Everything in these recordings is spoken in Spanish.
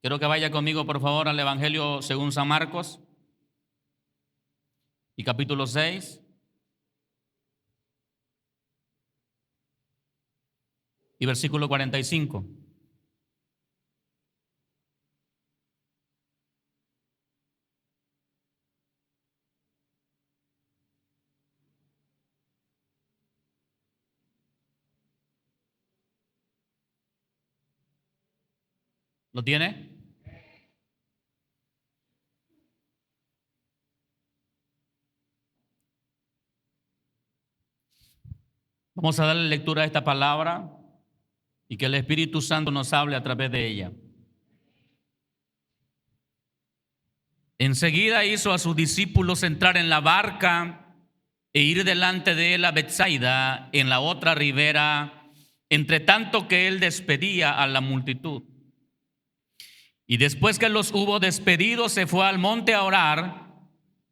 Quiero que vaya conmigo, por favor, al Evangelio según San Marcos y capítulo 6 y versículo 45. ¿Lo tiene? Vamos a darle lectura a esta palabra y que el Espíritu Santo nos hable a través de ella. Enseguida hizo a sus discípulos entrar en la barca e ir delante de él a Betsaida, en la otra ribera, entre tanto que él despedía a la multitud. Y después que los hubo despedido, se fue al monte a orar,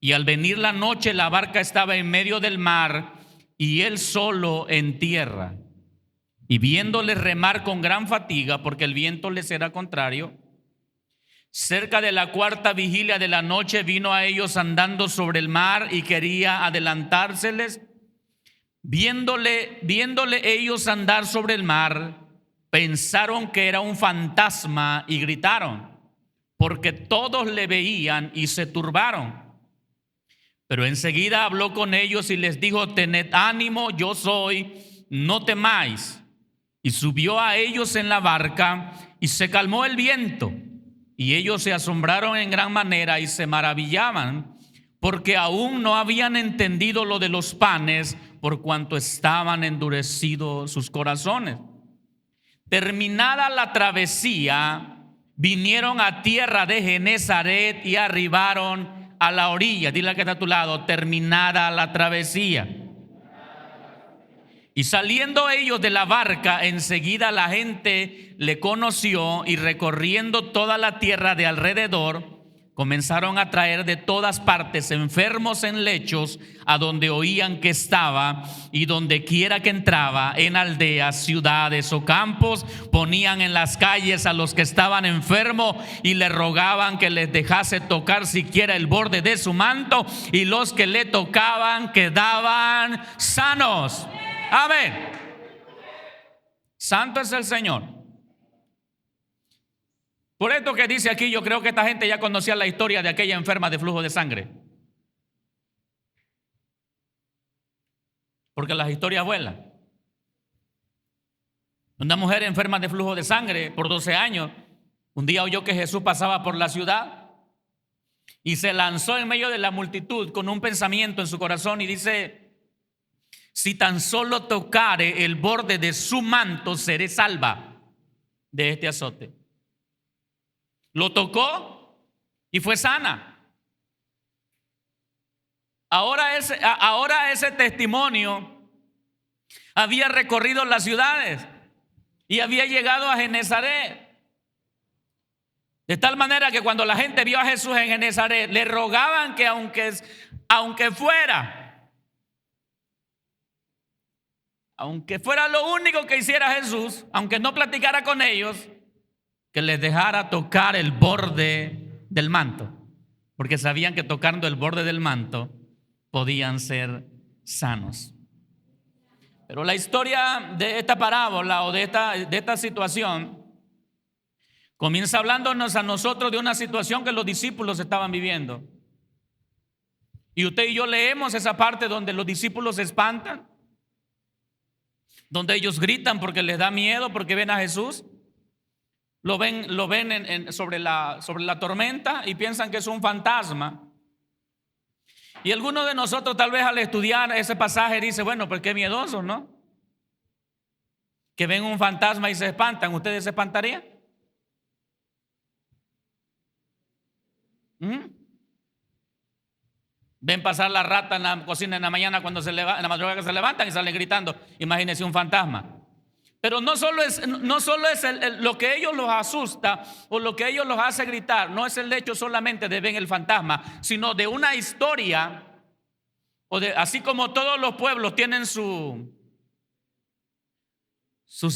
y al venir la noche la barca estaba en medio del mar, y él solo en tierra. Y viéndoles remar con gran fatiga, porque el viento les era contrario, cerca de la cuarta vigilia de la noche vino a ellos andando sobre el mar y quería adelantárseles. Viéndole ellos andar sobre el mar, pensaron que era un fantasma y gritaron, porque todos le veían y se turbaron. Pero enseguida habló con ellos y les dijo: tened ánimo, yo soy, no temáis. Y subió a ellos en la barca y se calmó el viento. Y ellos se asombraron en gran manera y se maravillaban, porque aún no habían entendido lo de los panes, por cuanto estaban endurecidos sus corazones. Terminada la travesía, vinieron a tierra de Genesaret y arribaron a la orilla. Dile al que está a tu lado: terminada la travesía. Y saliendo ellos de la barca, enseguida la gente le conoció, y recorriendo toda la tierra de alrededor, comenzaron a traer de todas partes enfermos en lechos, a donde oían que estaba, y donde quiera que entraba, en aldeas, ciudades o campos, ponían en las calles a los que estaban enfermos y le rogaban que les dejase tocar siquiera el borde de su manto, y los que le tocaban quedaban sanos. Amén. Santo es el Señor. Por esto que dice aquí, yo creo que esta gente ya conocía la historia de aquella enferma de flujo de sangre, porque las historias vuelan. Una mujer enferma de flujo de sangre por 12 años, un día oyó que Jesús pasaba por la ciudad y se lanzó en medio de la multitud con un pensamiento en su corazón y dice: si tan solo tocare el borde de su manto, seré salva de este azote. Lo tocó y fue sana. Ahora ese testimonio había recorrido las ciudades y había llegado a Genesaret. De tal manera que cuando la gente vio a Jesús en Genesaret, le rogaban que aunque fuera lo único que hiciera Jesús, aunque no platicara con ellos, que les dejara tocar el borde del manto, porque sabían que tocando el borde del manto podían ser sanos. Pero la historia de esta parábola o de esta situación comienza hablándonos a nosotros de una situación que los discípulos estaban viviendo. Y usted y yo leemos esa parte donde los discípulos se espantan, donde ellos gritan porque les da miedo, porque ven a Jesús. Lo ven sobre la tormenta y piensan que es un fantasma. Y algunos de nosotros tal vez al estudiar ese pasaje dice: bueno, pues qué miedosos, ¿no? Que ven un fantasma y se espantan. ¿Ustedes se espantarían? Ven pasar la rata en la cocina en la mañana en la madrugada que se levantan y salen gritando. Imagínense un fantasma. Pero no solo es lo que ellos los asusta o lo que ellos los hace gritar. No es el hecho solamente de ver el fantasma, sino de una historia, así como todos los pueblos tienen sus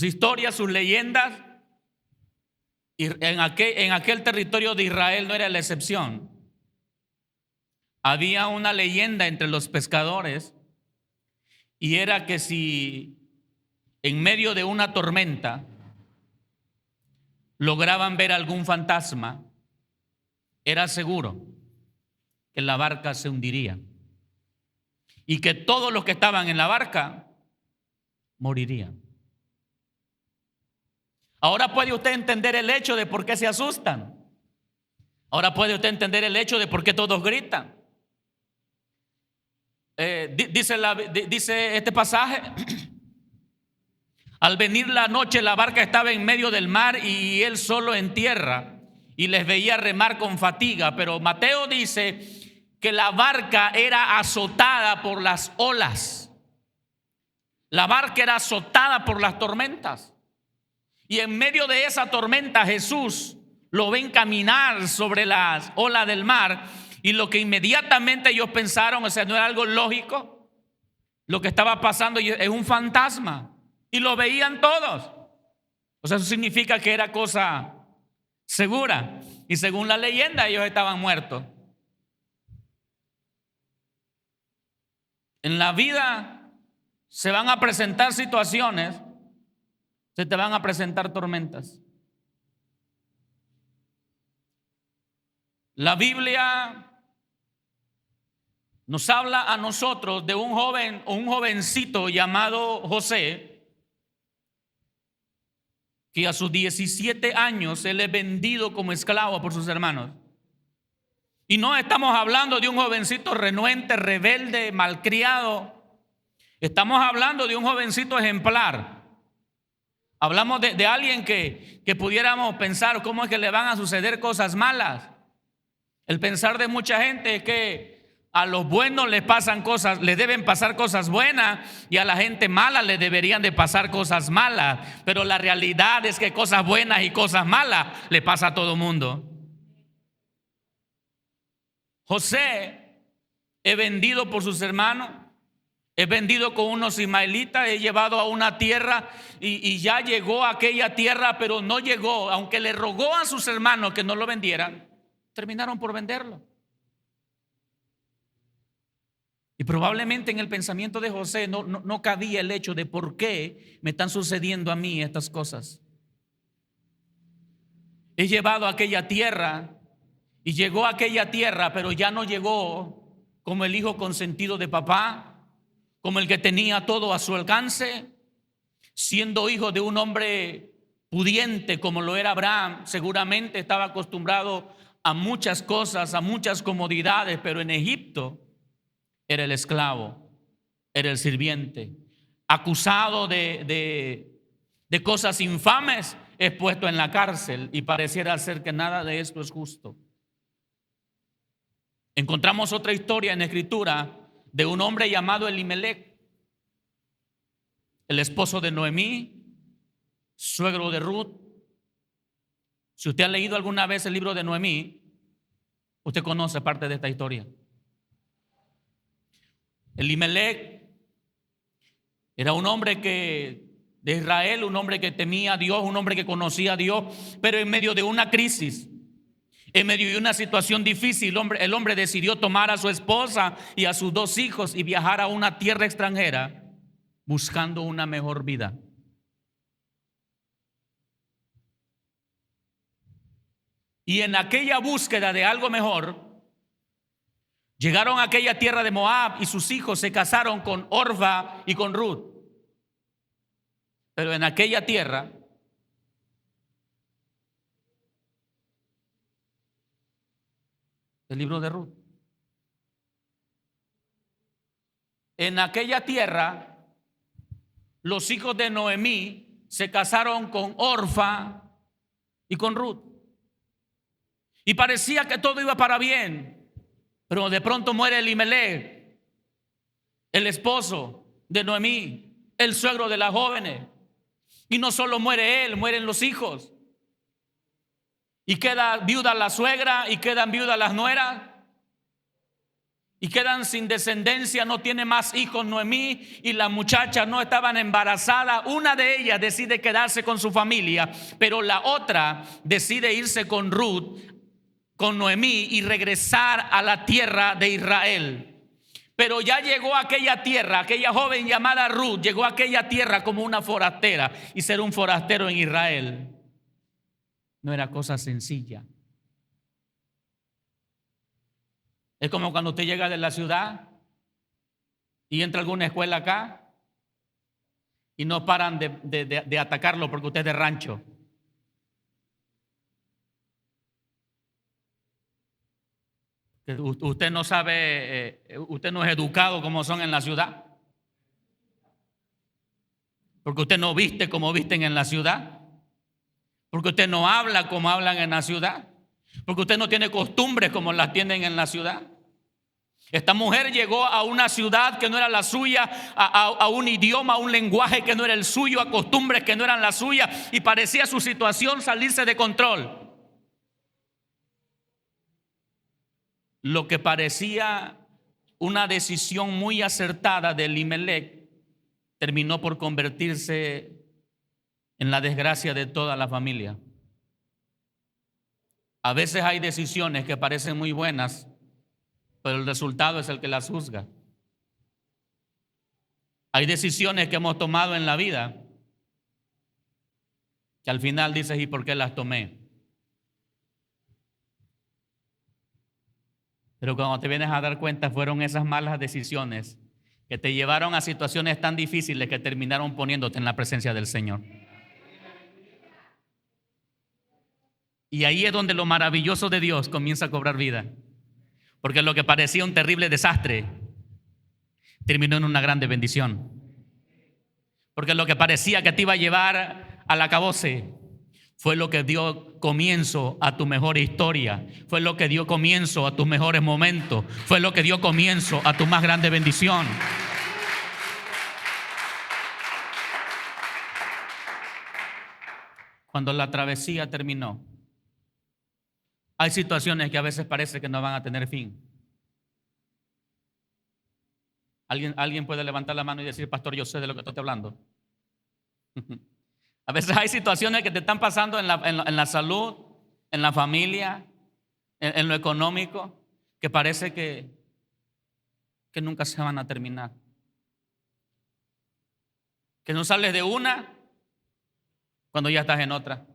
historias, sus leyendas. Y en aquel territorio de Israel no era la excepción. Había una leyenda entre los pescadores, y era que si en medio de una tormenta lograban ver algún fantasma, era seguro que la barca se hundiría y que todos los que estaban en la barca morirían. Ahora puede usted entender el hecho de por qué se asustan. Ahora puede usted entender el hecho de por qué todos gritan. Dice este pasaje: al venir la noche, la barca estaba en medio del mar y él solo en tierra, y les veía remar con fatiga. Pero Mateo dice que la barca era azotada por las olas. La barca era azotada por las tormentas. Y en medio de esa tormenta Jesús lo ven caminar sobre las olas del mar. Y lo que inmediatamente ellos pensaron, o sea, no era algo lógico. Lo que estaba pasando es un fantasma. Y lo veían todos. O sea, eso significa que era cosa segura. Y según la leyenda, ellos estaban muertos. En la vida se van a presentar situaciones, se te van a presentar tormentas. La Biblia nos habla a nosotros de un joven o un jovencito llamado José, que a sus 17 años él es vendido como esclavo por sus hermanos. Y no estamos hablando de un jovencito renuente, rebelde, malcriado. Estamos hablando de un jovencito ejemplar. Hablamos de alguien que pudiéramos pensar cómo es que le van a suceder cosas malas. El pensar de mucha gente es que a los buenos les pasan cosas, les deben pasar cosas buenas, y a la gente mala le deberían de pasar cosas malas. Pero la realidad es que cosas buenas y cosas malas le pasa a todo mundo. José es vendido por sus hermanos, es vendido con unos ismaelitas, es llevado a una tierra y ya llegó a aquella tierra, pero no llegó, aunque le rogó a sus hermanos que no lo vendieran, terminaron por venderlo. Y probablemente en el pensamiento de José no cabía el hecho de por qué me están sucediendo a mí estas cosas. He llevado a aquella tierra y llegó a aquella tierra, pero ya no llegó como el hijo consentido de papá, como el que tenía todo a su alcance. Siendo hijo de un hombre pudiente como lo era Abraham, seguramente estaba acostumbrado a muchas cosas, a muchas comodidades, pero en Egipto era el esclavo, era el sirviente, acusado de cosas infames, es puesto en la cárcel, y pareciera ser que nada de esto es justo. Encontramos otra historia en la Escritura de un hombre llamado Elimelec, el esposo de Noemí, suegro de Ruth. Si usted ha leído alguna vez el libro de Noemí, usted conoce parte de esta historia. Elimelec era un hombre de Israel, un hombre que temía a Dios, un hombre que conocía a Dios, pero en medio de una crisis, en medio de una situación difícil, el hombre decidió tomar a su esposa y a sus 2 hijos y viajar a una tierra extranjera buscando una mejor vida. Y en aquella búsqueda de algo mejor, llegaron a aquella tierra de Moab y sus hijos se casaron con Orfa y con Ruth. Pero en aquella tierra el libro de Ruth. En aquella tierra los hijos de Noemí se casaron con Orfa y con Ruth. Y parecía que todo iba para bien, pero de pronto muere Elimelec, el esposo de Noemí, el suegro de las jóvenes. Y no solo muere él, mueren los hijos. Y queda viuda la suegra y quedan viudas las nueras. y quedan sin descendencia, no tiene más hijos Noemí, y las muchachas no estaban embarazadas. Una de ellas decide quedarse con su familia, pero la otra decide irse con Ruth, con Noemí, y regresar a la tierra de Israel. Pero ya llegó a aquella tierra, aquella joven llamada Ruth, llegó a aquella tierra como una forastera, y ser un forastero en Israel no era cosa sencilla. Es como cuando usted llega de la ciudad y entra a alguna escuela acá y no paran de atacarlo porque usted es de rancho. Usted no sabe, usted no es educado como son en la ciudad. Porque usted no viste como visten en la ciudad. Porque usted no habla como hablan en la ciudad. Porque usted no tiene costumbres como las tienen en la ciudad. Esta mujer llegó a una ciudad que no era la suya, a un idioma, a un lenguaje que no era el suyo, a costumbres que no eran las suyas, y parecía su situación salirse de control. Lo que parecía una decisión muy acertada de Elimelec terminó por convertirse en la desgracia de toda la familia. A veces hay decisiones que parecen muy buenas, pero el resultado es el que las juzga. Hay decisiones que hemos tomado en la vida que al final dices, ¿y por qué las tomé? Pero cuando te vienes a dar cuenta, fueron esas malas decisiones que te llevaron a situaciones tan difíciles que terminaron poniéndote en la presencia del Señor. Y ahí es donde lo maravilloso de Dios comienza a cobrar vida. Porque lo que parecía un terrible desastre terminó en una grande bendición. Porque lo que parecía que te iba a llevar al acabose fue lo que dio comienzo a tu mejor historia. Fue lo que dio comienzo a tus mejores momentos. Fue lo que dio comienzo a tu más grande bendición. Cuando la travesía terminó, hay situaciones que a veces parece que no van a tener fin. ¿Alguien puede levantar la mano y decir, pastor, yo sé de lo que estoy hablando? A veces hay situaciones que te están pasando en la salud, en la familia, en lo económico, que parece que nunca se van a terminar. Que no sales de una cuando ya estás en otra.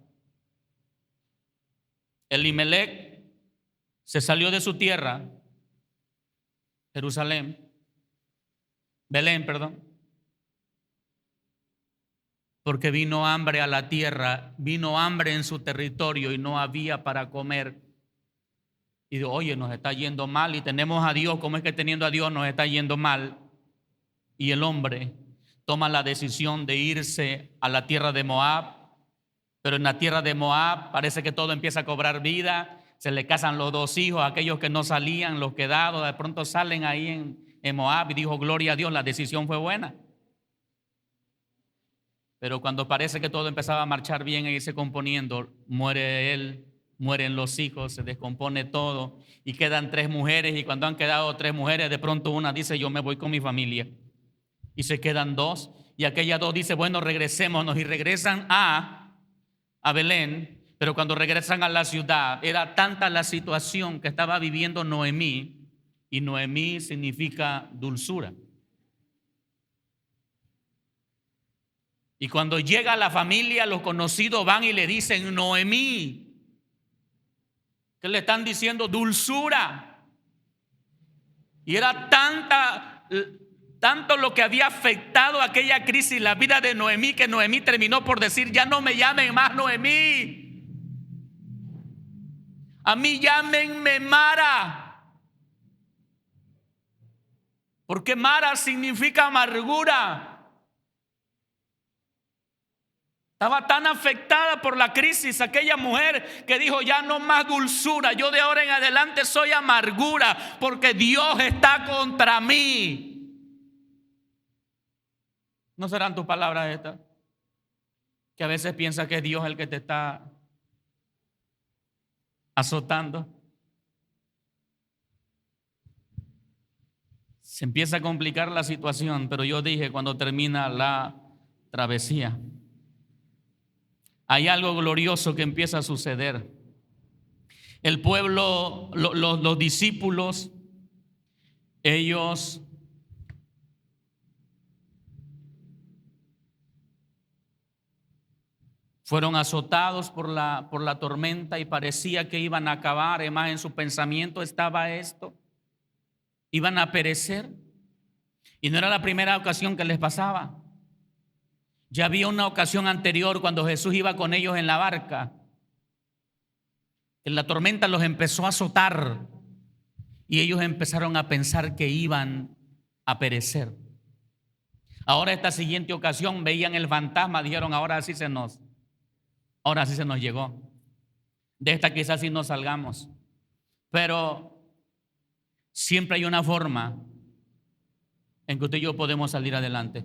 Elimelec se salió de su tierra, Belén, porque vino hambre a la tierra, vino hambre en su territorio y no había para comer. Y dijo, oye, nos está yendo mal y tenemos a Dios, ¿cómo es que teniendo a Dios nos está yendo mal? Y el hombre toma la decisión de irse a la tierra de Moab, pero en la tierra de Moab parece que todo empieza a cobrar vida. Se le casan los dos hijos, aquellos que no salían, los quedados, de pronto salen ahí en Moab, y dijo, gloria a Dios, la decisión fue buena. Pero cuando parece que todo empezaba a marchar bien e irse componiendo, muere él, mueren los hijos, se descompone todo y quedan 3 mujeres, y cuando han quedado 3 mujeres, de pronto una dice, yo me voy con mi familia, y se quedan 2, y aquellas 2 dice, bueno, regresémonos, y regresan a Belén. Pero cuando regresan a la ciudad, era tanta la situación que estaba viviendo Noemí, y Noemí significa dulzura. Y cuando llega la familia, los conocidos van y le dicen, Noemí, que le están diciendo dulzura. Y era tanto lo que había afectado aquella crisis, la vida de Noemí, que Noemí terminó por decir, ya no me llamen más Noemí. A mí llámenme Mara, porque Mara significa amargura. Estaba tan afectada por la crisis aquella mujer que dijo, ya no más dulzura, yo de ahora en adelante soy amargura, porque Dios está contra mí. ¿No serán tus palabras estas? Que a veces piensas que es Dios el que te está azotando. Se empieza a complicar la situación, pero yo dije, cuando termina la travesía, hay algo glorioso que empieza a suceder. El pueblo, los discípulos, ellos fueron azotados por la tormenta y parecía que iban a acabar. Además, en su pensamiento estaba esto: iban a perecer. Y no era la primera ocasión que les pasaba. Ya había una ocasión anterior cuando Jesús iba con ellos en la barca. En la tormenta los empezó a azotar y ellos empezaron a pensar que iban a perecer. Ahora, esta siguiente ocasión, veían el fantasma, dijeron: ahora sí se nos llegó. De esta quizás sí nos salgamos. Pero siempre hay una forma en que usted y yo podemos salir adelante.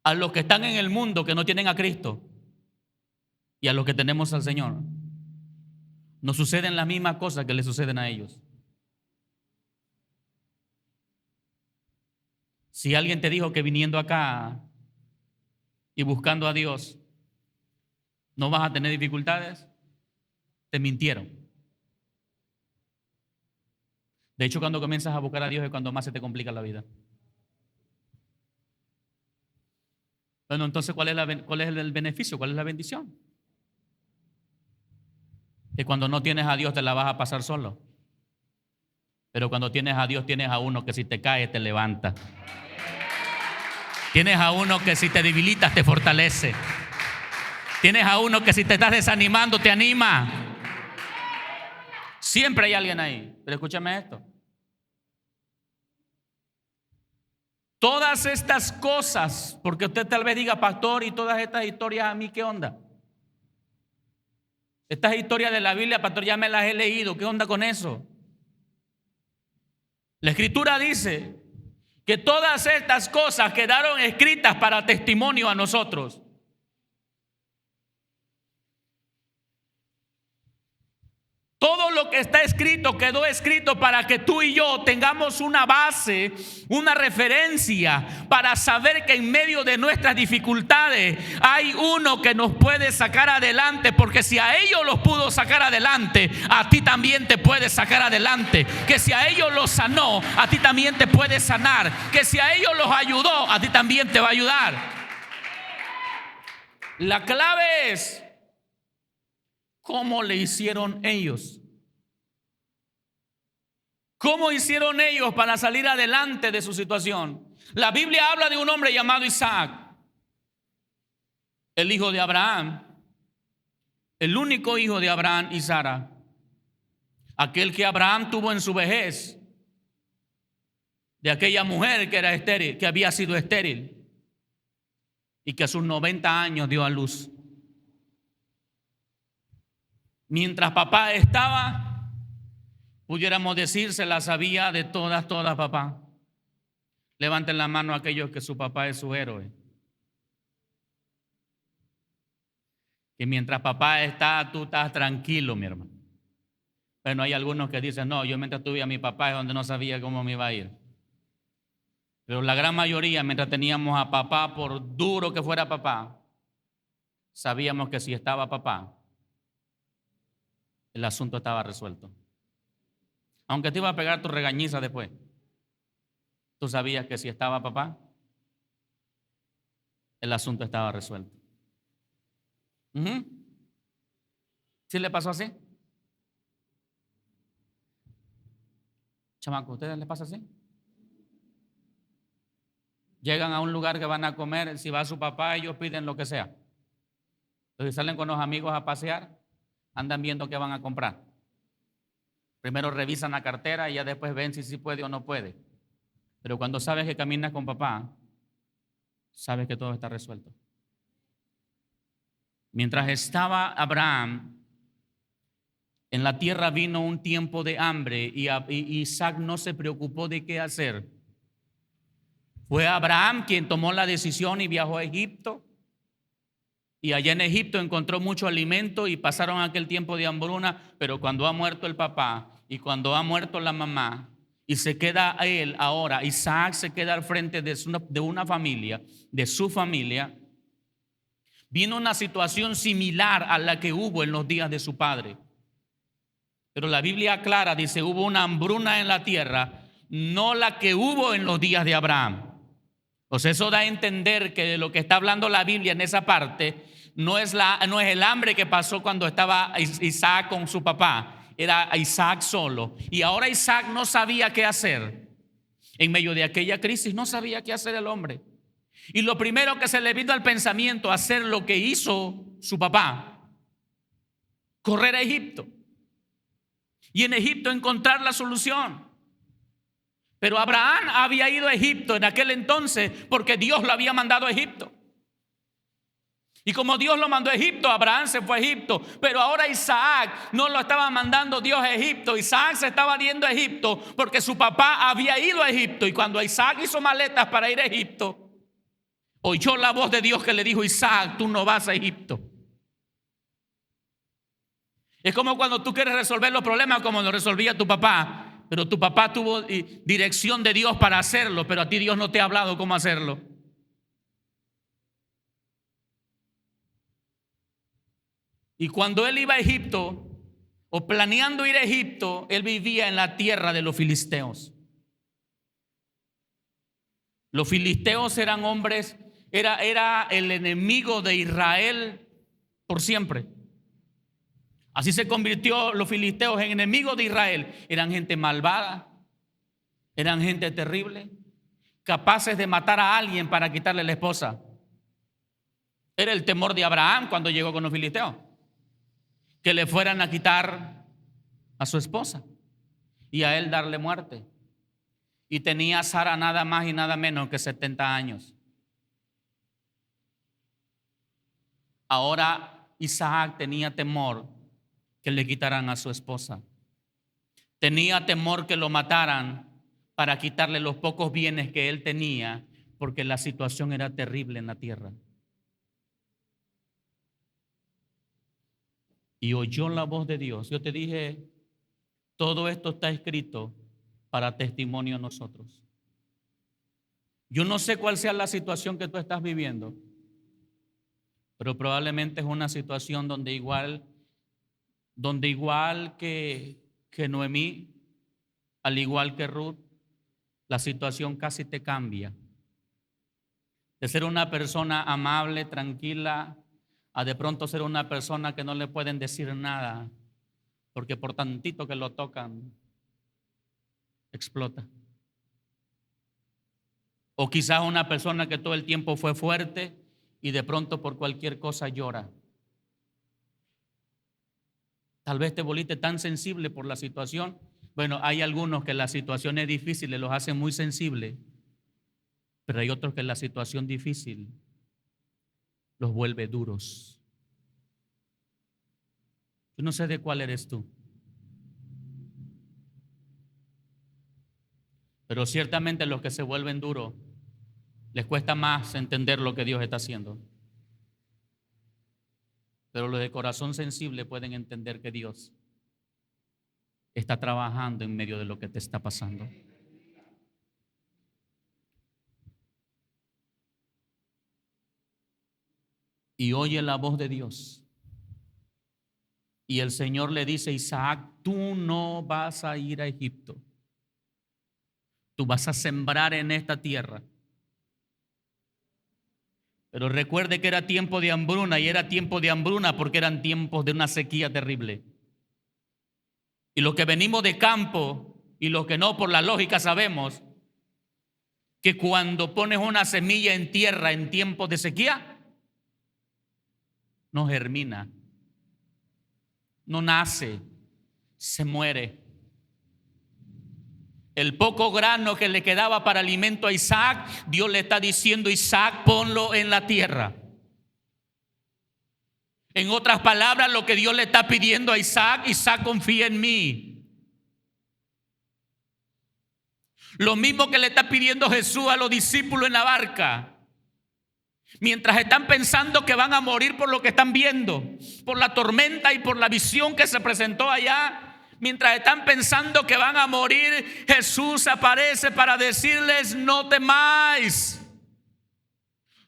A los que están en el mundo, que no tienen a Cristo, y a los que tenemos al Señor, nos suceden las mismas cosas que le suceden a ellos. Si alguien te dijo que viniendo acá y buscando a Dios no vas a tener dificultades, te mintieron. De hecho, cuando comienzas a buscar a Dios es cuando más se te complica la vida. Bueno, entonces, ¿cuál es el beneficio? ¿Cuál es la bendición? Que cuando no tienes a Dios te la vas a pasar solo. Pero cuando tienes a Dios, tienes a uno que si te caes te levanta. Tienes a uno que si te debilitas te fortalece. Tienes a uno que si te estás desanimando te anima. Siempre hay alguien ahí. Pero escúchame esto: todas estas cosas, porque usted tal vez diga: pastor, y todas estas historias a mí, ¿qué onda? Estas historias de la Biblia, pastor, ya me las he leído. ¿Qué onda con eso? La Escritura dice que todas estas cosas quedaron escritas para testimonio a nosotros. Todo lo que está escrito quedó escrito para que tú y yo tengamos una base, una referencia para saber que en medio de nuestras dificultades hay uno que nos puede sacar adelante, porque si a ellos los pudo sacar adelante, a ti también te puede sacar adelante. Que si a ellos los sanó, a ti también te puede sanar. Que si a ellos los ayudó, a ti también te va a ayudar. La clave es: ¿cómo le hicieron ellos? ¿Cómo hicieron ellos para salir adelante de su situación? La Biblia habla de un hombre llamado Isaac, el hijo de Abraham, el único hijo de Abraham y Sara, aquel que Abraham tuvo en su vejez, de aquella mujer que era estéril, que había sido estéril y que a sus 90 años dio a luz. Mientras papá estaba, pudiéramos decir, se la sabía de todas, papá. Levanten la mano aquellos que su papá es su héroe. Que mientras papá está, tú estás tranquilo, mi hermano. Bueno, hay algunos que dicen: no, yo mientras tuve a mi papá es donde no sabía cómo me iba a ir. Pero la gran mayoría, mientras teníamos a papá, por duro que fuera papá, sabíamos que si estaba papá, el asunto estaba resuelto. Aunque te iba a pegar tu regañiza después, tú sabías que si estaba papá, el asunto estaba resuelto. ¿Sí le pasó así? Chamaco, ¿a ustedes les pasa así? Llegan a un lugar que van a comer, si va su papá, ellos piden lo que sea. Entonces salen con los amigos a pasear, andan viendo qué van a comprar. Primero revisan la cartera y ya después ven si sí puede o no puede. Pero cuando sabes que caminas con papá, sabes que todo está resuelto. Mientras estaba Abraham, en la tierra vino un tiempo de hambre y Isaac no se preocupó de qué hacer. Fue Abraham quien tomó la decisión y viajó a Egipto. Y allá en Egipto encontró mucho alimento y pasaron aquel tiempo de hambruna. Pero cuando ha muerto el papá, Y cuando ha muerto la mamá y se queda él ahora, Isaac se queda al frente de una familia, de su familia, vino una situación similar a la que hubo en los días de su padre. Pero la Biblia aclara, dice, hubo una hambruna en la tierra, no la que hubo en los días de Abraham. Pues eso da a entender que de lo que está hablando la Biblia en esa parte no es el hambre que pasó cuando estaba Isaac con su papá, era Isaac solo. Y ahora Isaac no sabía qué hacer. En medio de aquella crisis no sabía qué hacer el hombre. Y lo primero que se le vino al pensamiento, hacer lo que hizo su papá, correr a Egipto. Y en Egipto encontrar la solución. Pero Abraham había ido a Egipto en aquel entonces porque Dios lo había mandado a Egipto. Y como Dios lo mandó a Egipto, Abraham se fue a Egipto. Pero ahora Isaac no lo estaba mandando Dios a Egipto. Isaac se estaba yendo a Egipto porque su papá había ido a Egipto. Y cuando Isaac hizo maletas para ir a Egipto, oyó la voz de Dios que le dijo: Isaac, tú no vas a Egipto. Es como cuando tú quieres resolver los problemas como lo resolvía tu papá. Pero tu papá tuvo dirección de Dios para hacerlo, pero a ti Dios no te ha hablado cómo hacerlo. Y cuando él iba a Egipto, o planeando ir a Egipto, él vivía en la tierra de los filisteos. Los filisteos eran hombres, era el enemigo de Israel por siempre. Así se convirtió los filisteos en enemigos de Israel. Eran gente malvada, eran gente terrible, capaces de matar a alguien para quitarle la esposa. Era el temor de Abraham cuando llegó con los filisteos, que le fueran a quitar a su esposa y a él darle muerte. Y tenía a Sara nada más y nada menos que 70 años. Ahora Isaac tenía temor que le quitaran a su esposa. Tenía temor que lo mataran para quitarle los pocos bienes que él tenía, porque la situación era terrible en la tierra. Y oyó la voz de Dios. Yo te dije, todo esto está escrito para testimonio a nosotros. Yo no sé cuál sea la situación que tú estás viviendo, pero probablemente es una situación donde igual que Noemí, al igual que Ruth, la situación casi te cambia. De ser una persona amable, tranquila, a de pronto ser una persona que no le pueden decir nada, porque por tantito que lo tocan, explota. O quizás una persona que todo el tiempo fue fuerte y de pronto por cualquier cosa llora. Tal vez te volviste tan sensible por la situación. Bueno, hay algunos que las situaciones difíciles los hacen muy sensibles, pero hay otros que la situación difícil los vuelve duros. Yo no sé de cuál eres tú, pero ciertamente los que se vuelven duros les cuesta más entender lo que Dios está haciendo. Pero los de corazón sensible pueden entender que Dios está trabajando en medio de lo que te está pasando. Y oye la voz de Dios. Y el Señor le dice: Isaac, tú no vas a ir a Egipto. Tú vas a sembrar en esta tierra. Pero recuerde que era tiempo de hambruna, y era tiempo de hambruna porque eran tiempos de una sequía terrible. Y los que venimos de campo y los que no, por la lógica sabemos que cuando pones una semilla en tierra en tiempos de sequía, no germina, no nace, se muere. El poco grano que le quedaba para alimento a Isaac, Dios le está diciendo: Isaac, ponlo en la tierra. En otras palabras, lo que Dios le está pidiendo a Isaac: Isaac, confía en mí. Lo mismo que le está pidiendo Jesús a los discípulos en la barca. Mientras están pensando que van a morir por lo que están viendo, por la tormenta y por la visión que se presentó allá, Mientras están pensando que van a morir, Jesús aparece para decirles: no temáis.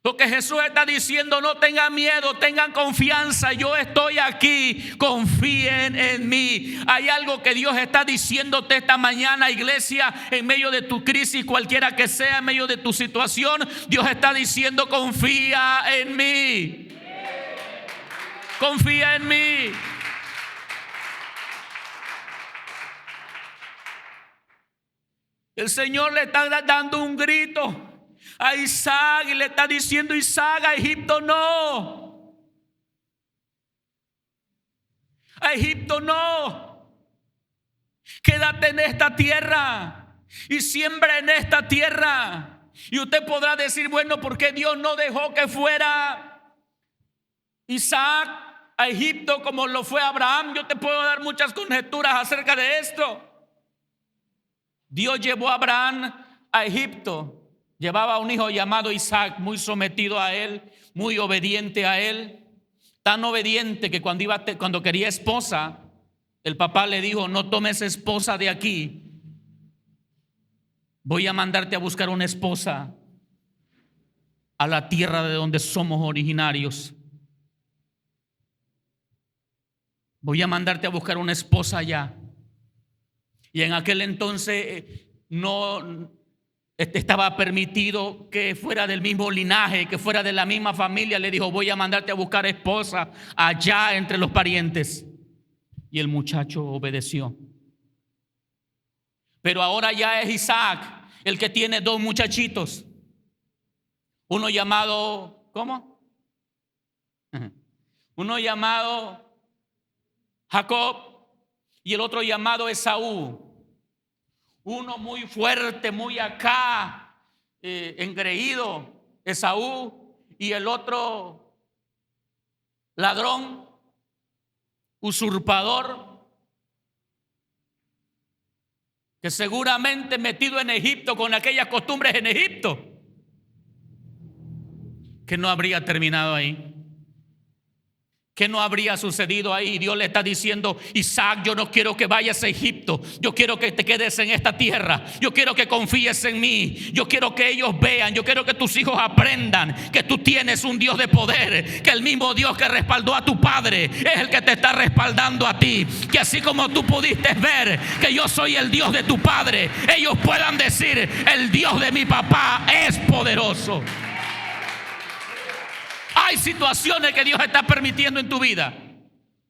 Lo que Jesús está diciendo: no tengan miedo, tengan confianza, yo estoy aquí, confíen en mí. Hay algo que Dios está diciéndote esta mañana, iglesia, en medio de tu crisis, cualquiera que sea, en medio de tu situación. Dios está diciendo: confía en mí. Confía en mí. El Señor le está dando un grito a Isaac y le está diciendo: Isaac, a Egipto no. A Egipto no. Quédate en esta tierra y siembra en esta tierra. Y usted podrá decir: bueno, ¿por qué Dios no dejó que fuera Isaac a Egipto como lo fue Abraham? Yo te puedo dar muchas conjeturas acerca de esto. Dios llevó a Abraham a Egipto. Llevaba un hijo llamado Isaac, muy sometido a él, muy obediente a él. Tan obediente que cuando quería esposa, el papá le dijo: no tomes esposa de aquí. Voy a mandarte a buscar una esposa a la tierra de donde somos originarios. Voy a mandarte a buscar una esposa allá. Y en aquel entonces no estaba permitido que fuera del mismo linaje, que fuera de la misma familia. Le dijo: voy a mandarte a buscar esposa allá entre los parientes. Y el muchacho obedeció. Pero ahora ya es Isaac el que tiene dos muchachitos. Uno llamado, ¿cómo? Uno llamado Jacob y el otro llamado Esaú. Uno muy fuerte, muy acá, engreído, Esaú, y el otro ladrón, usurpador, que seguramente metido en Egipto con aquellas costumbres en Egipto, que no habría terminado ahí. ¿Qué no habría sucedido ahí? Dios le está diciendo: Isaac, yo no quiero que vayas a Egipto. Yo quiero que te quedes en esta tierra. Yo quiero que confíes en mí. Yo quiero que ellos vean. Yo quiero que tus hijos aprendan que tú tienes un Dios de poder. Que el mismo Dios que respaldó a tu padre es el que te está respaldando a ti. Que así como tú pudiste ver que yo soy el Dios de tu padre, ellos puedan decir: el Dios de mi papá es poderoso. Hay situaciones que Dios está permitiendo en tu vida,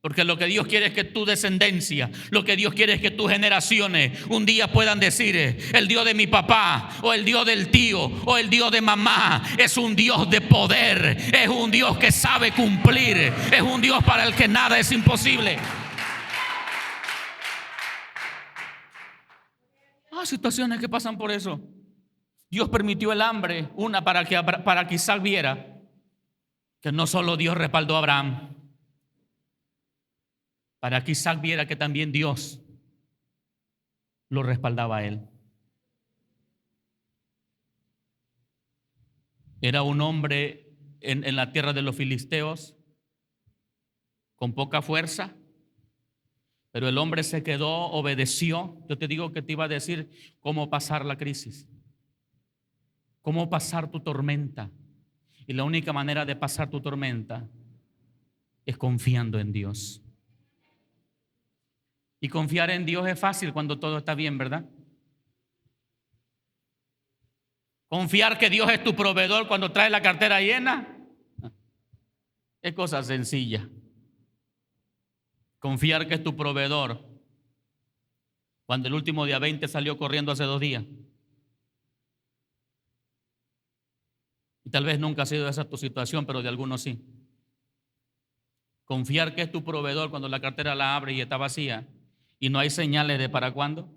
porque lo que Dios quiere es que tu descendencia, lo que Dios quiere es que tus generaciones un día puedan decir: el Dios de mi papá, o el Dios del tío, o el Dios de mamá es un Dios de poder, es un Dios que sabe cumplir, es un Dios para el que nada es imposible. Hay situaciones que pasan por eso. Dios permitió el hambre, una para que Isaac viera que no solo Dios respaldó a Abraham, para que Isaac viera que también Dios lo respaldaba a él. Era un hombre en la tierra de los filisteos con poca fuerza, pero el hombre se quedó, obedeció. Yo te digo que te iba a decir cómo pasar la crisis, cómo pasar tu tormenta. Y la única manera de pasar tu tormenta es confiando en Dios. Y confiar en Dios es fácil cuando todo está bien, ¿verdad? Confiar que Dios es tu proveedor cuando traes la cartera llena es cosa sencilla. Confiar que es tu proveedor cuando el último día 20 salió corriendo hace 2 días. Y tal vez nunca ha sido esa tu situación, pero de algunos sí. Confiar que es tu proveedor cuando la cartera la abre y está vacía y no hay señales de para cuándo.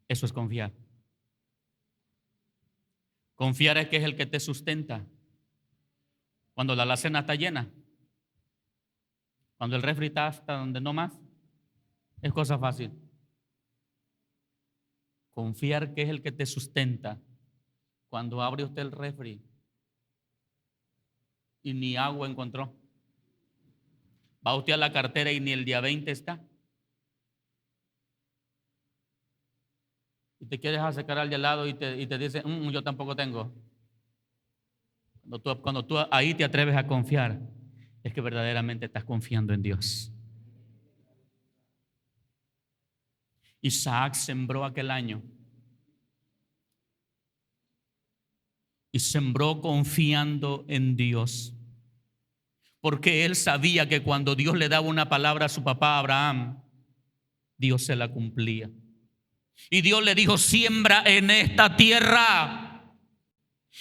Eso es confiar. Confiar es que es el que te sustenta cuando la alacena está llena, cuando el refri está hasta donde no más. Es cosa fácil. Confiar que es el que te sustenta cuando abre usted el refri y ni agua encontró. Va usted a la cartera y ni el día 20 está. te quieres acercar al de al lado y te dice, yo tampoco tengo. Cuando tú ahí te atreves a confiar, es que verdaderamente estás confiando en Dios. Isaac sembró aquel año y sembró confiando en Dios, porque él sabía que cuando Dios le daba una palabra a su papá Abraham, Dios se la cumplía. Y Dios le dijo, siembra en esta tierra.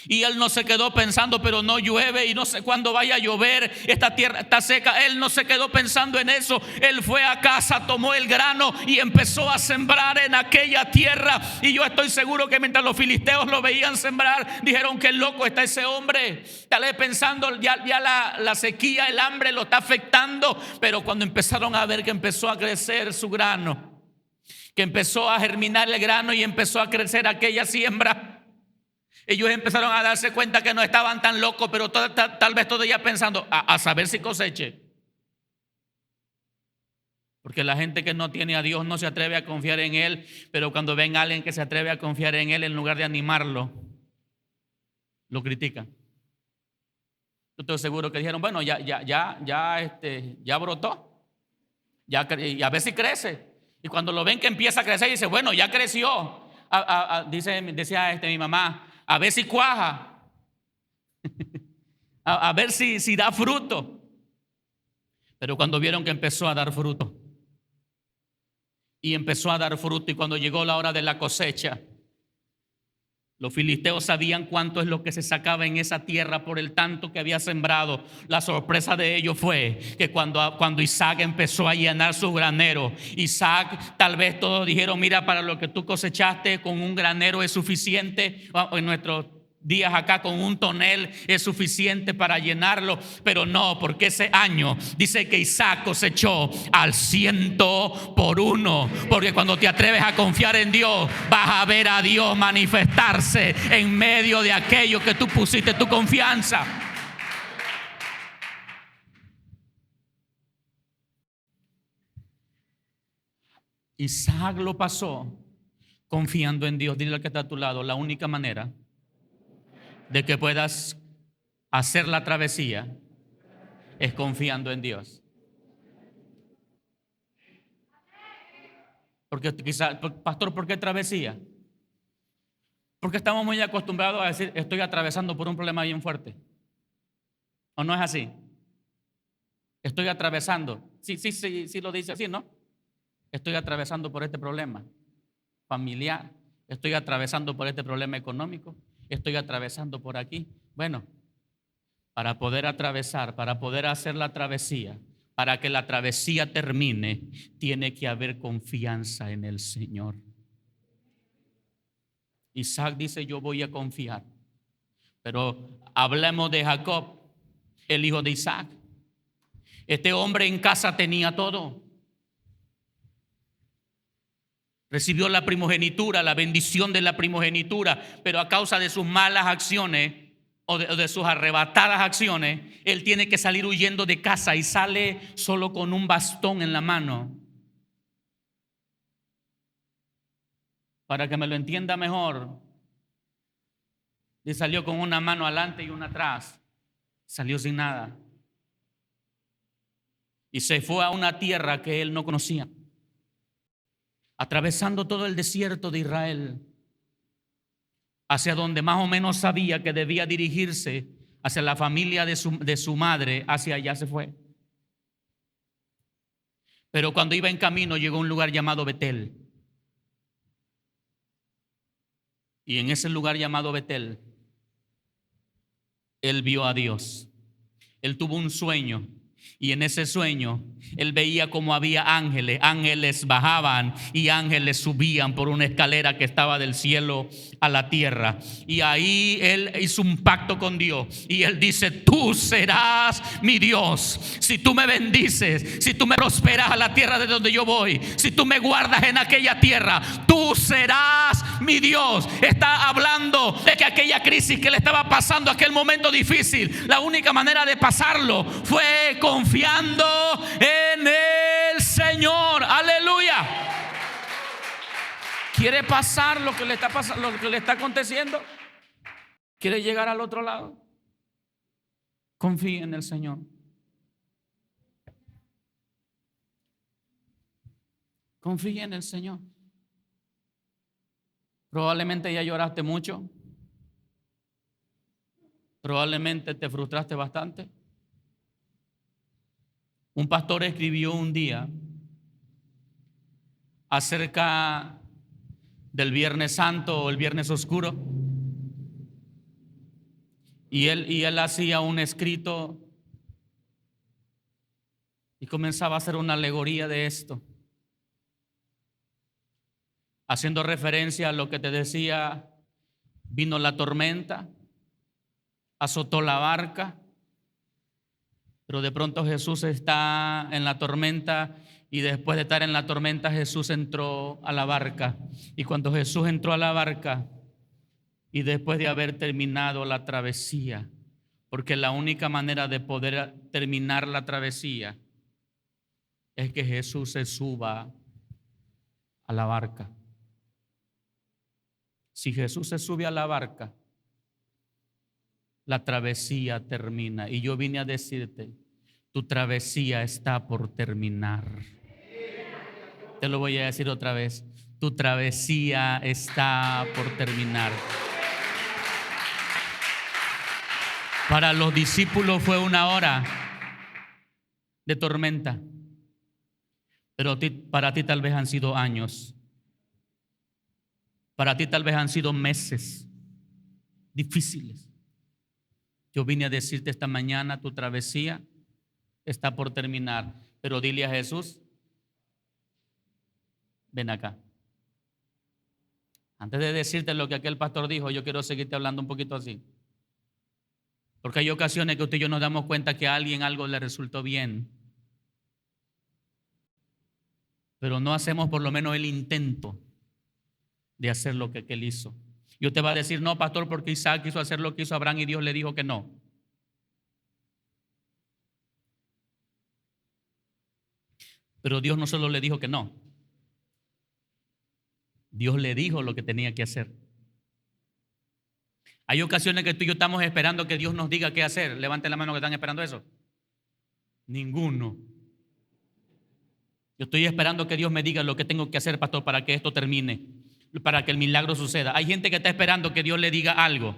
Y él no se quedó pensando, pero no llueve y no sé cuándo vaya a llover, esta tierra está seca. Él no se quedó pensando en eso. Él fue a casa, tomó el grano y empezó a sembrar en aquella tierra. Y yo estoy seguro que mientras los filisteos lo veían sembrar, dijeron, qué loco está ese hombre. Tal vez pensando, ya la sequía, el hambre lo está afectando. Pero cuando empezaron a ver que empezó a crecer su grano, que empezó a germinar el grano y empezó a crecer aquella siembra, ellos empezaron a darse cuenta que no estaban tan locos, pero tal vez todavía pensando a saber si coseche. Porque la gente que no tiene a Dios no se atreve a confiar en Él, pero cuando ven a alguien que se atreve a confiar en Él, en lugar de animarlo, lo critican. Yo estoy seguro que dijeron, bueno, ya brotó, y a ver si crece. Y cuando lo ven que empieza a crecer, dice, bueno, ya creció. Decía mi mamá, a ver si cuaja, a ver si da fruto. Pero cuando vieron que empezó a dar fruto, y empezó a dar fruto, y cuando llegó la hora de la cosecha, los filisteos sabían cuánto es lo que se sacaba en esa tierra por el tanto que había sembrado. La sorpresa de ellos fue que cuando Isaac empezó a llenar su granero, Isaac, tal vez todos dijeron, mira, para lo que tú cosechaste con un granero es suficiente. En nuestros días acá con un tonel es suficiente para llenarlo, pero no, porque ese año dice que Isaac cosechó al 100%, porque cuando te atreves a confiar en Dios, vas a ver a Dios manifestarse en medio de aquello que tú pusiste tu confianza. Isaac lo pasó confiando en Dios. Dile al que está a tu lado, la única manera de que puedas hacer la travesía es confiando en Dios. Porque quizás, pastor, ¿por qué travesía? Porque estamos muy acostumbrados a decir, estoy atravesando por un problema bien fuerte. ¿O no es así? Estoy atravesando. Sí lo dice así, ¿no? Estoy atravesando por este problema familiar. Estoy atravesando por este problema económico. Estoy atravesando por aquí. Bueno, para poder atravesar, para poder hacer la travesía, para que la travesía termine, tiene que haber confianza en el Señor. Isaac dice, yo voy a confiar. Pero hablemos de Jacob, el hijo de Isaac. Este hombre en casa tenía todo. Recibió la primogenitura, la bendición de la primogenitura, pero a causa de sus malas acciones o de sus arrebatadas acciones, él tiene que salir huyendo de casa y sale solo con un bastón en la mano. Para que me lo entienda mejor, y salió con una mano adelante y una atrás, salió sin nada. Y se fue a una tierra que él no conocía, atravesando todo el desierto de Israel, hacia donde más o menos sabía que debía dirigirse, hacia la familia de su madre, hacia allá se fue. Pero cuando iba en camino llegó a un lugar llamado Betel. Y en ese lugar llamado Betel, él vio a Dios. Él tuvo un sueño. Y en ese sueño él veía como había ángeles bajaban y ángeles subían por una escalera que estaba del cielo a la tierra. Y ahí él hizo un pacto con Dios y él dice, tú serás mi Dios. Si tú me bendices, si tú me prosperas a la tierra de donde yo voy, si tú me guardas en aquella tierra, tú serás mi Dios. Está hablando de que aquella crisis que le estaba pasando, aquel momento difícil, la única manera de pasarlo fue confiando en el Señor. Aleluya. ¿Quiere pasar lo que le está pasando, lo que le está aconteciendo? ¿Quiere llegar al otro lado? Confíe en el Señor. Confíe en el Señor. Probablemente ya lloraste mucho. Probablemente te frustraste bastante. Un pastor escribió un día acerca del Viernes Santo o el Viernes Oscuro, y él hacía un escrito y comenzaba a hacer una alegoría de esto, haciendo referencia a lo que te decía. Vino la tormenta, azotó la barca, pero de pronto Jesús está en la tormenta, y después de estar en la tormenta Jesús entró a la barca. Y cuando Jesús entró a la barca, y después de haber terminado la travesía, porque la única manera de poder terminar la travesía es que Jesús se suba a la barca. Si Jesús se sube a la barca, la travesía termina. Y yo vine a decirte, tu travesía está por terminar. Te lo voy a decir otra vez, tu travesía está por terminar. Para los discípulos fue una hora de tormenta, pero para ti tal vez han sido años. Para ti tal vez han sido meses difíciles. Yo vine a decirte esta mañana, tu travesía está por terminar, pero dile a Jesús, ven acá. Antes de decirte lo que aquel pastor dijo, yo quiero seguirte hablando un poquito así. Porque hay ocasiones que usted y yo nos damos cuenta que a alguien algo le resultó bien, pero no hacemos por lo menos el intento de hacer lo que aquel hizo. Y usted va a decir, no, pastor, porque Isaac quiso hacer lo que hizo Abraham y Dios le dijo que no. Pero Dios no solo le dijo que no, Dios le dijo lo que tenía que hacer. Hay ocasiones que tú y yo estamos esperando que Dios nos diga qué hacer. Levanten la mano que están esperando eso. Ninguno. Yo estoy esperando que Dios me diga lo que tengo que hacer, pastor, para que esto termine, para que el milagro suceda. Hay gente que está esperando que Dios le diga algo,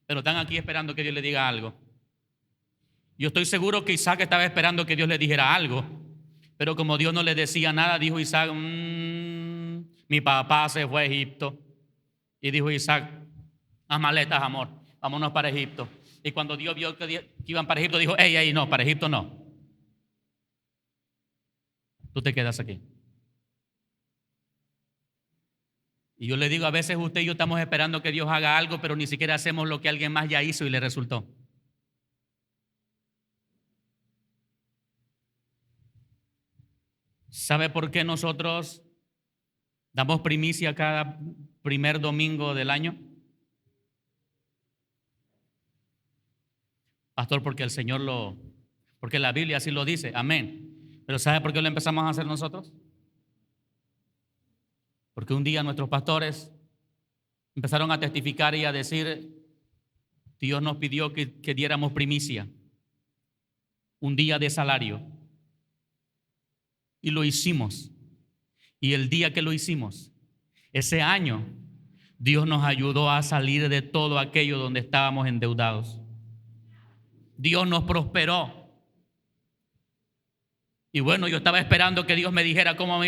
pero están aquí esperando que Dios le diga algo. Yo estoy seguro que Isaac estaba esperando que Dios le dijera algo, pero como Dios no le decía nada, dijo Isaac, mi papá se fue a Egipto. Y dijo Isaac, haz maletas, amor, vámonos para Egipto. Y cuando Dios vio que iban para Egipto, dijo, ey, no, para Egipto no. Tú te quedas aquí. Y yo le digo, a veces usted y yo estamos esperando que Dios haga algo, pero ni siquiera hacemos lo que alguien más ya hizo y le resultó. ¿Sabe por qué nosotros damos primicia cada primer domingo del año? Pastor, porque porque la Biblia así lo dice, amén. Pero ¿sabe por qué lo empezamos a hacer nosotros? Porque un día nuestros pastores empezaron a testificar y a decir, Dios nos pidió que diéramos primicia, un día de salario. Y lo hicimos. Y el día que lo hicimos, ese año, Dios nos ayudó a salir de todo aquello donde estábamos endeudados. Dios nos prosperó. Y bueno, yo estaba esperando que Dios me dijera cómo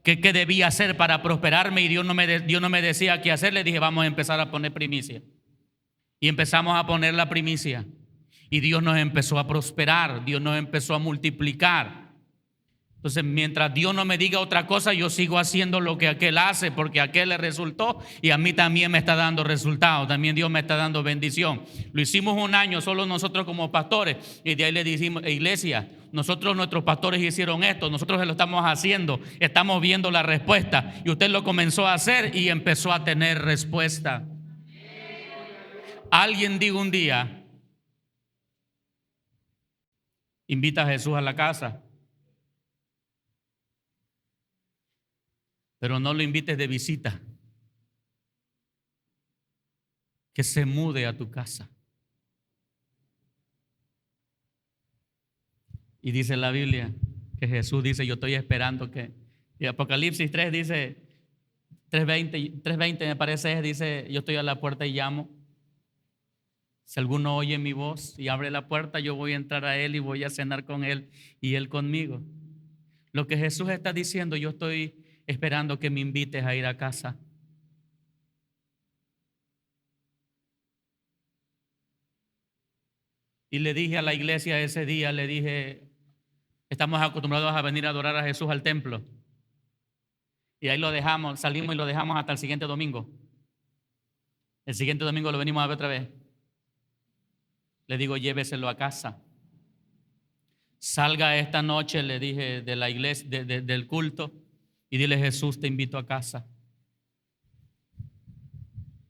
qué debía hacer para prosperarme, y Dios no me decía qué hacer. Le dije, vamos a empezar a poner primicia. Y empezamos a poner la primicia. Y Dios nos empezó a prosperar, Dios nos empezó a multiplicar. Entonces, mientras Dios no me diga otra cosa, yo sigo haciendo lo que aquel hace, porque a aquel le resultó y a mí también me está dando resultados. También Dios me está dando bendición. Lo hicimos un año solo nosotros como pastores, y de ahí le dijimos, iglesia, nuestros pastores hicieron esto, nosotros lo estamos haciendo, estamos viendo la respuesta. Y usted lo comenzó a hacer y empezó a tener respuesta. Alguien dijo un día, invita a Jesús a la casa. pero no lo invites de visita. Que se mude a tu casa. Y dice la Biblia que Jesús dice, yo estoy esperando que, y Apocalipsis 3 dice, 3:20 me parece, dice, yo estoy a la puerta y llamo. Si alguno oye mi voz y abre la puerta, yo voy a entrar a él y voy a cenar con él y él conmigo. Lo que Jesús está diciendo, yo estoy esperando que me invites a ir a casa. Y le dije a la iglesia ese día, le dije, estamos acostumbrados a venir a adorar a Jesús al templo. Y ahí lo dejamos, salimos y lo dejamos hasta el siguiente domingo. El siguiente domingo lo venimos a ver otra vez. Le digo, lléveselo a casa. Salga esta noche, le dije, de la iglesia, del culto, y dile, Jesús, te invito a casa.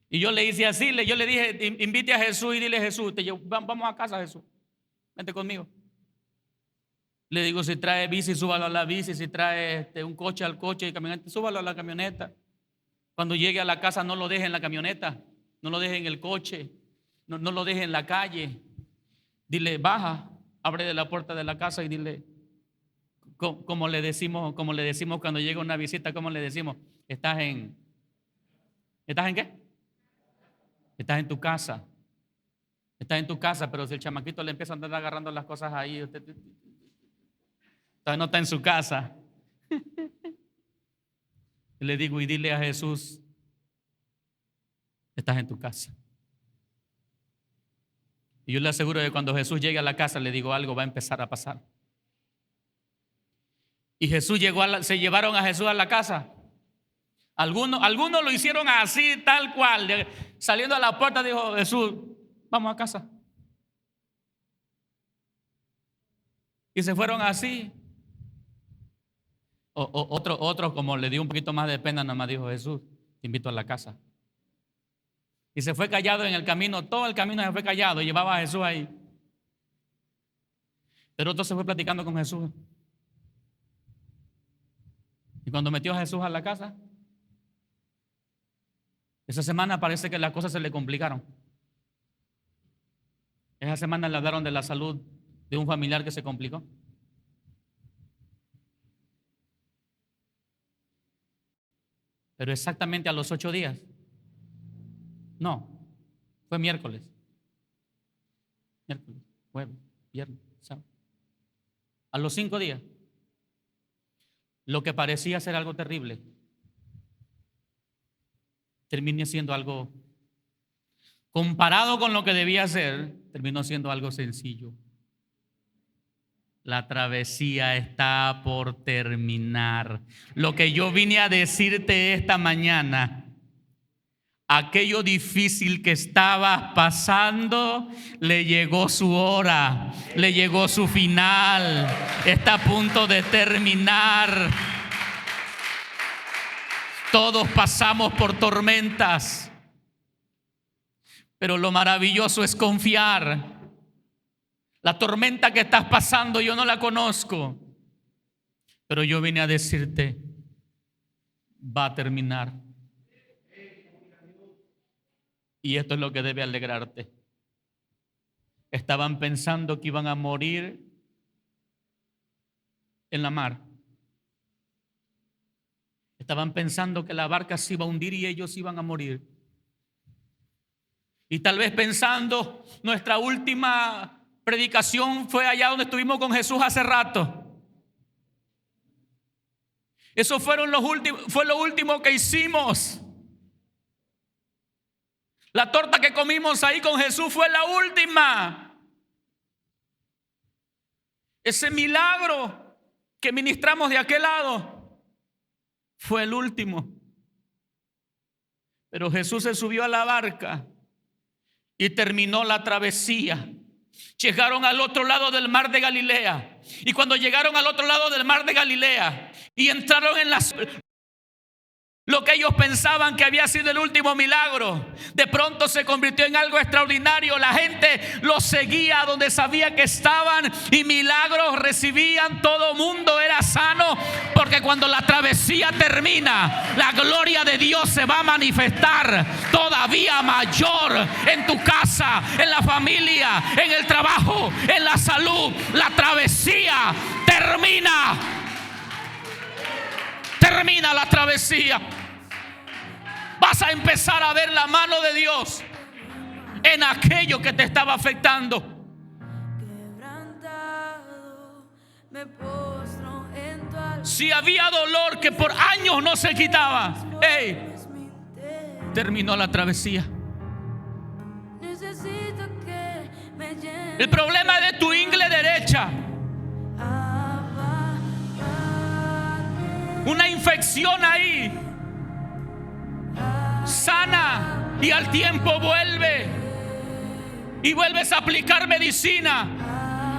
Y yo le hice así, yo le dije, invite a Jesús y dile, Jesús, vamos a casa, Jesús, vente conmigo. Le digo, si trae bici, súbalo a la bici, si trae un coche al coche y camioneta, súbalo a la camioneta. Cuando llegue a la casa, no lo deje en la camioneta, no lo deje en el coche, no lo deje en la calle. Dile, baja, abre de la puerta de la casa y dile, como le decimos cuando llega una visita, ¿cómo le decimos? ¿Estás en qué? Estás en tu casa. Estás en tu casa, pero si el chamaquito le empieza a andar agarrando las cosas ahí, usted no está en su casa. Le digo, y dile a Jesús, estás en tu casa. Y yo le aseguro que cuando Jesús llegue a la casa, le digo, algo va a empezar a pasar. Y Jesús se llevaron a Jesús a la casa. Algunos lo hicieron así, tal cual. Saliendo a la puerta dijo, Jesús, vamos a casa. Y se fueron así. Otro como le dio un poquito más de pena, nada más dijo, Jesús, te invito a la casa. Y se fue callado en el camino, todo el camino se fue callado y llevaba a Jesús ahí. Pero otro se fue platicando con Jesús. Y cuando metió a Jesús a la casa, esa semana parece que las cosas se le complicaron. Esa semana le hablaron de la salud de un familiar que se complicó. Pero exactamente a los 8 días. No, fue miércoles, jueves, viernes, sábado. A los 5 días, lo que parecía ser algo terrible, terminó siendo algo, comparado con lo que debía ser, terminó siendo algo sencillo. La travesía está por terminar. Lo que yo vine a decirte esta mañana, aquello difícil que estabas pasando, le llegó su hora, le llegó su final, está a punto de terminar. Todos pasamos por tormentas, pero lo maravilloso es confiar. La tormenta que estás pasando yo no la conozco, pero yo vine a decirte, va a terminar. Y esto es lo que debe alegrarte. Estaban pensando que iban a morir en la mar. Estaban pensando que la barca se iba a hundir y ellos iban a morir. Y tal vez pensando, nuestra última predicación fue allá donde estuvimos con Jesús hace rato. Eso fue lo último que hicimos. La torta que comimos ahí con Jesús fue la última. Ese milagro que ministramos de aquel lado fue el último. Pero Jesús se subió a la barca y terminó la travesía. Llegaron al otro lado del mar de Galilea. Y cuando llegaron al otro lado del mar de Galilea y entraron en las Lo que ellos pensaban que había sido el último milagro, de pronto se convirtió en algo extraordinario. La gente los seguía donde sabía que estaban y milagros recibían. Todo mundo era sano, porque cuando la travesía termina, la gloria de Dios se va a manifestar todavía mayor en tu casa, en la familia, en el trabajo, en la salud. La travesía termina. Termina la travesía. Vas a empezar a ver la mano de Dios en aquello que te estaba afectando. Si había dolor que por años no se quitaba, terminó la travesía. El problema es de tu ingle derecha. Una infección ahí. Sana y al tiempo vuelve. Y vuelves a aplicar medicina.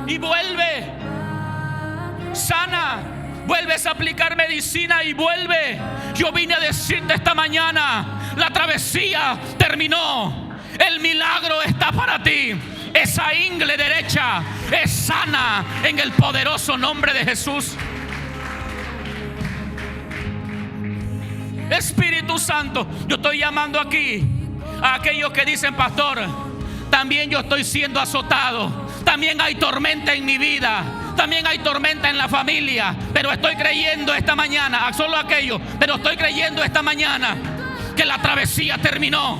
Y vuelve. Sana. Vuelves a aplicar medicina y vuelve. Yo vine a decirte esta mañana: la travesía terminó. El milagro está para ti. Esa ingle derecha es sana en el poderoso nombre de Jesús. Espíritu Santo, yo estoy llamando aquí a aquellos que dicen: pastor, también yo estoy siendo azotado, también hay tormenta en mi vida, también hay tormenta en la familia, pero estoy creyendo esta mañana, solo aquellos, pero estoy creyendo esta mañana que la travesía terminó.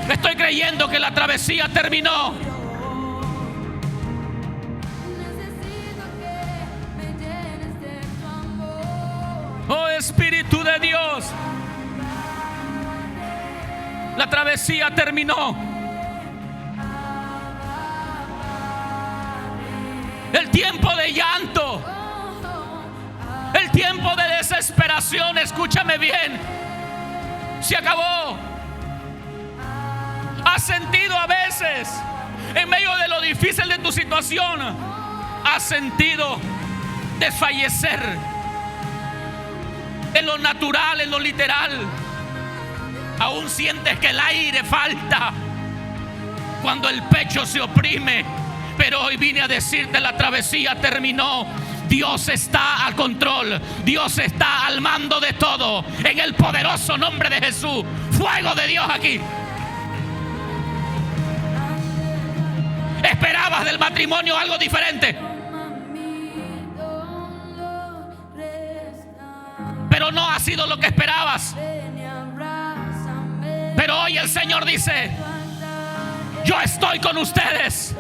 Estoy creyendo que la travesía terminó. Oh Espíritu de Dios, la travesía terminó. El tiempo de llanto, el tiempo de desesperación, escúchame bien, se acabó. Has sentido a veces, en medio de lo difícil de tu situación, has sentido desfallecer. En lo natural, en lo literal, aún sientes que el aire falta cuando el pecho se oprime. Pero hoy vine a decirte: la travesía terminó. Dios está al control. Dios está al mando de todo. En el poderoso nombre de Jesús. Fuego de Dios aquí. ¿Esperabas del matrimonio algo diferente? Pero no ha sido lo que esperabas. Pero hoy el Señor dice: yo estoy con ustedes.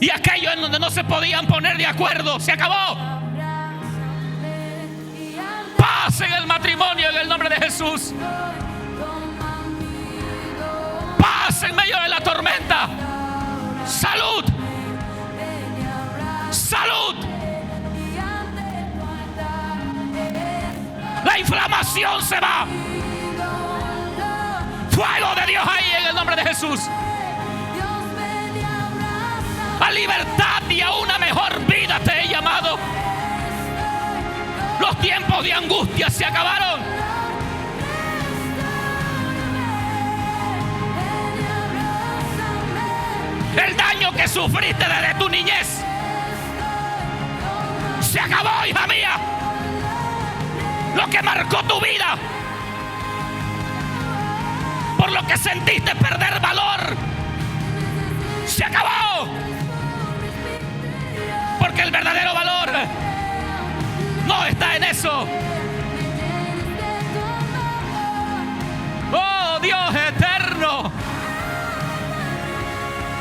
Y aquello en donde no se podían poner de acuerdo, se acabó. Paz en el matrimonio en el nombre de Jesús. Paz en medio de la tormenta. Salud. Salud. La inflamación se va. Fuego de Dios ahí en el nombre de Jesús. A libertad y a una mejor vida te he llamado. Los tiempos de angustia se acabaron. El daño que sufriste desde tu niñez se acabó, hija mía. Lo que marcó tu vida, por lo que sentiste perder valor, se acabó. Porque el verdadero valor no está en eso. Oh Dios eterno,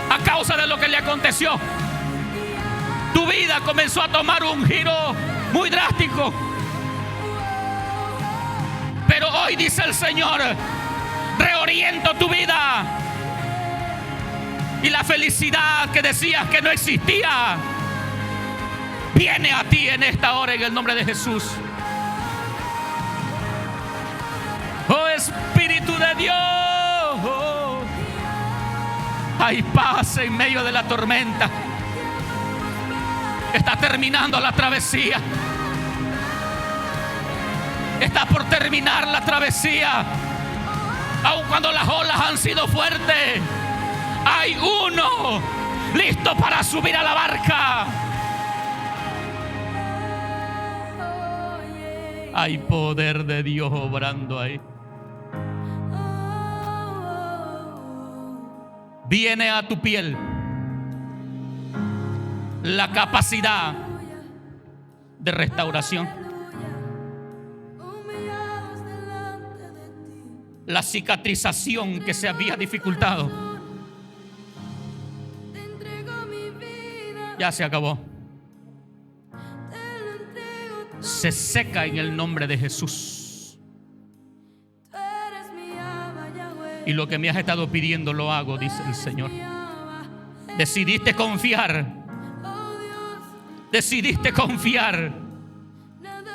a causa de lo que le aconteció, tu vida comenzó a tomar un giro muy drástico. Pero hoy dice el Señor: reoriento tu vida. Y la felicidad que decías que no existía, viene a ti en esta hora en el nombre de Jesús. Oh Espíritu de Dios, hay paz en medio de la tormenta. Está terminando la travesía. Está por terminar la travesía. Aun cuando las olas han sido fuertes, hay uno listo para subir a la barca. Hay poder de Dios obrando ahí. Viene a tu piel la capacidad de restauración. La cicatrización que se había dificultado ya se acabó. Se seca en el nombre de Jesús. Y lo que me has estado pidiendo lo hago, dice el Señor. Decidiste confiar. Decidiste confiar.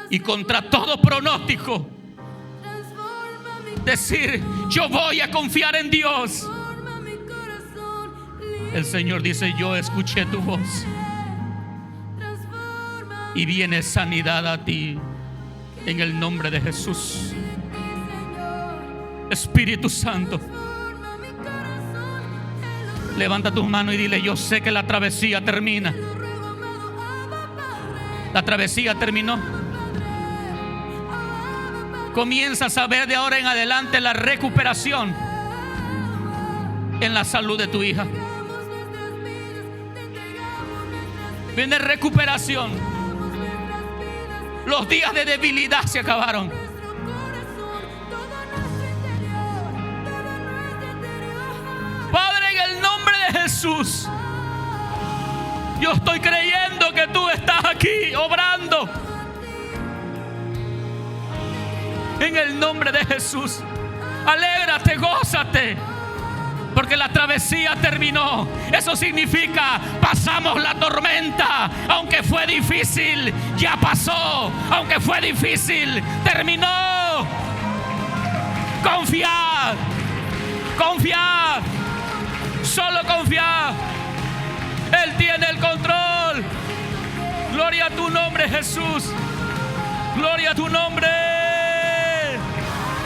Y contra todo pronóstico decir: yo voy a confiar en Dios. El Señor dice: yo escuché tu voz y viene sanidad a ti en el nombre de Jesús. Espíritu Santo, levanta tus manos y dile: yo sé que la travesía termina. La travesía terminó. Comienzas a ver de ahora en adelante la recuperación en la salud de tu hija. Viene recuperación. Los días de debilidad se acabaron. Padre, en el nombre de Jesús, yo estoy creyendo que tú estás aquí obrando. En el nombre de Jesús, alégrate, gózate, porque la travesía terminó. Eso significa: pasamos la tormenta. Aunque fue difícil, ya pasó. Aunque fue difícil, terminó. Confiad, confiad, solo confiad. Él tiene el control. Gloria a tu nombre, Jesús. Gloria a tu nombre.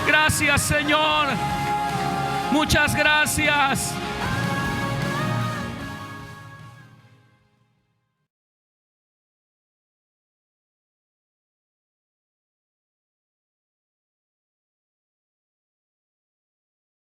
Gracias, Señor. Muchas gracias.